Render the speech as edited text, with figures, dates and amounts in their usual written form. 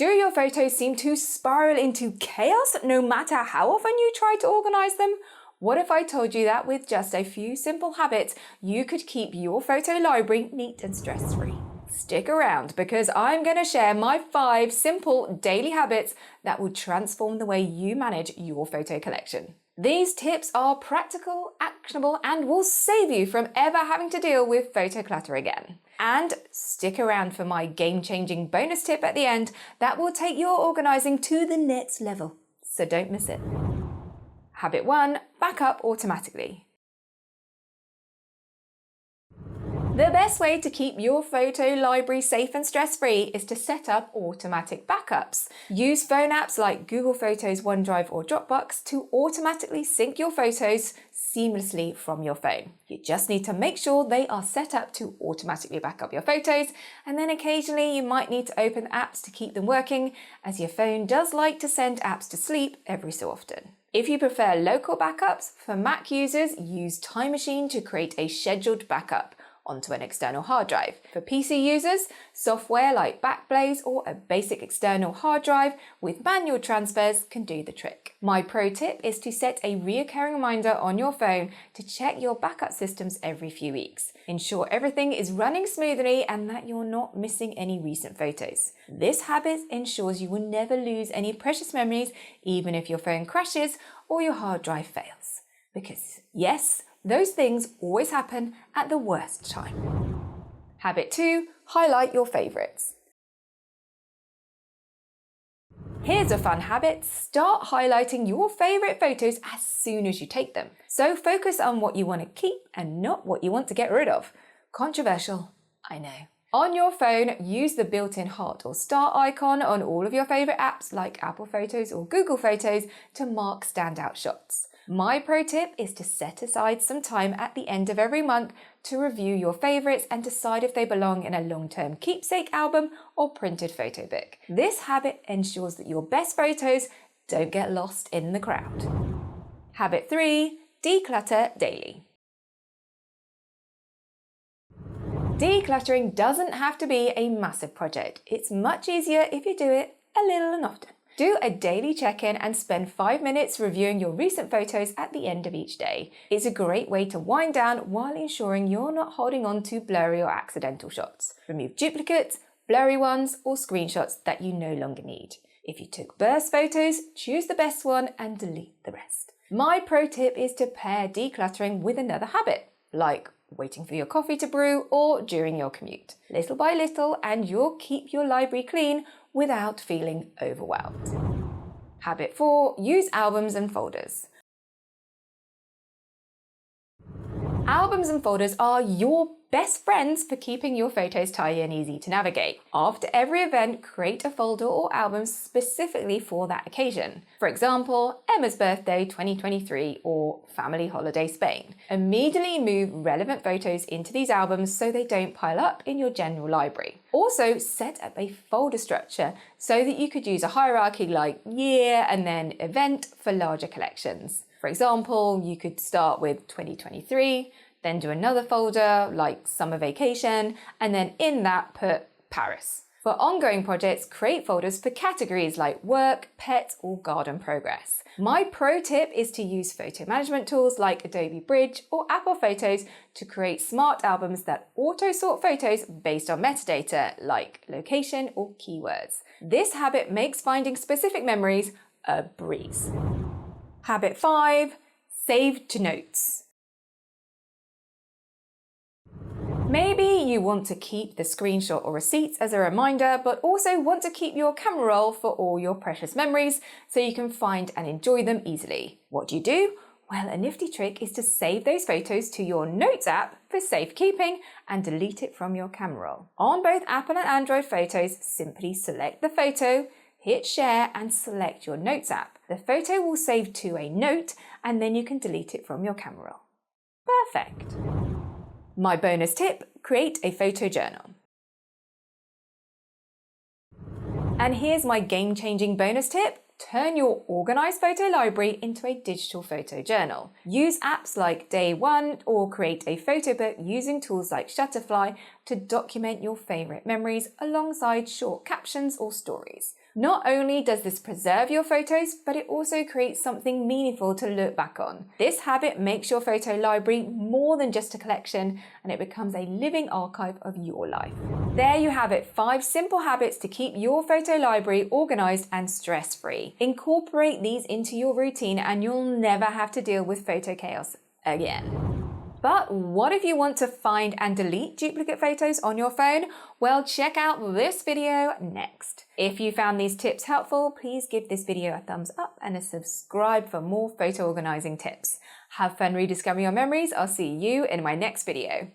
Do your photos seem to spiral into chaos no matter how often you try to organize them? What if I told you that with just a few simple habits, you could keep your photo library neat and stress-free? Stick around because I'm going to share my 5 simple daily habits that will transform the way you manage your photo collection. These tips are practical, actionable, and will save you from ever having to deal with photo clutter again. And stick around for my game-changing bonus tip at the end that will take your organizing to the next level. So don't miss it. Habit 1, backup automatically. The best way to keep your photo library safe and stress-free is to set up automatic backups. Use phone apps like Google Photos, OneDrive or Dropbox to automatically sync your photos seamlessly from your phone. You just need to make sure they are set up to automatically back up your photos, and then occasionally you might need to open apps to keep them working, as your phone does like to send apps to sleep every so often. If you prefer local backups, for Mac users, use Time Machine to create a scheduled backup onto an external hard drive. For PC users, software like Backblaze or a basic external hard drive with manual transfers can do the trick. My pro tip is to set a recurring reminder on your phone to check your backup systems every few weeks. Ensure everything is running smoothly and that you're not missing any recent photos. This habit ensures you will never lose any precious memories, even if your phone crashes or your hard drive fails. Because yes, those things always happen at the worst time. Habit 2, highlight your favorites. Here's a fun habit. Start highlighting your favorite photos as soon as you take them. So focus on what you want to keep and not what you want to get rid of. Controversial, I know. On your phone, use the built-in heart or star icon on all of your favorite apps like Apple Photos or Google Photos to mark standout shots. My pro tip is to set aside some time at the end of every month to review your favorites and decide if they belong in a long-term keepsake album or printed photo book. This habit ensures that your best photos don't get lost in the crowd. Habit 3, declutter daily. Decluttering doesn't have to be a massive project. It's much easier if you do it a little and often. Do a daily check-in and spend 5 minutes reviewing your recent photos at the end of each day. It's a great way to wind down while ensuring you're not holding on to blurry or accidental shots. Remove duplicates, blurry ones, or screenshots that you no longer need. If you took burst photos, choose the best one and delete the rest. My pro tip is to pair decluttering with another habit, like waiting for your coffee to brew or during your commute. Little by little, and you'll keep your library clean without feeling overwhelmed. Habit 4, use albums and folders. Albums and folders are your best friends for keeping your photos tidy and easy to navigate. After every event, create a folder or album specifically for that occasion. For example, Emma's birthday 2023 or family holiday Spain. Immediately move relevant photos into these albums so they don't pile up in your general library. Also, set up a folder structure so that you could use a hierarchy like year and then event for larger collections. For example, you could start with 2023, then do another folder like summer vacation, and then in that put Paris. For ongoing projects, create folders for categories like work, pet, or garden progress. My pro tip is to use photo management tools like Adobe Bridge or Apple Photos to create smart albums that auto-sort photos based on metadata like location or keywords. This habit makes finding specific memories a breeze. Habit 5, save to notes. Maybe you want to keep the screenshot or receipts as a reminder, but also want to keep your camera roll for all your precious memories so you can find and enjoy them easily. What do? Well, a nifty trick is to save those photos to your Notes app for safekeeping and delete it from your camera roll. On both Apple and Android photos, simply select the photo, hit share and select your Notes app. The photo will save to a note and then you can delete it from your camera roll. Perfect. My bonus tip, create a photo journal. And here's my game-changing bonus tip. Turn your organized photo library into a digital photo journal. Use apps like Day One or create a photo book using tools like Shutterfly to document your favorite memories alongside short captions or stories. Not only does this preserve your photos, but it also creates something meaningful to look back on. This habit makes your photo library more than just a collection, and it becomes a living archive of your life. There you have it, 5 simple habits to keep your photo library organized and stress-free. Incorporate these into your routine and you'll never have to deal with photo chaos again. But what if you want to find and delete duplicate photos on your phone? Well, check out this video next. If you found these tips helpful, please give this video a thumbs up and a subscribe for more photo organizing tips. Have fun rediscovering your memories. I'll see you in my next video.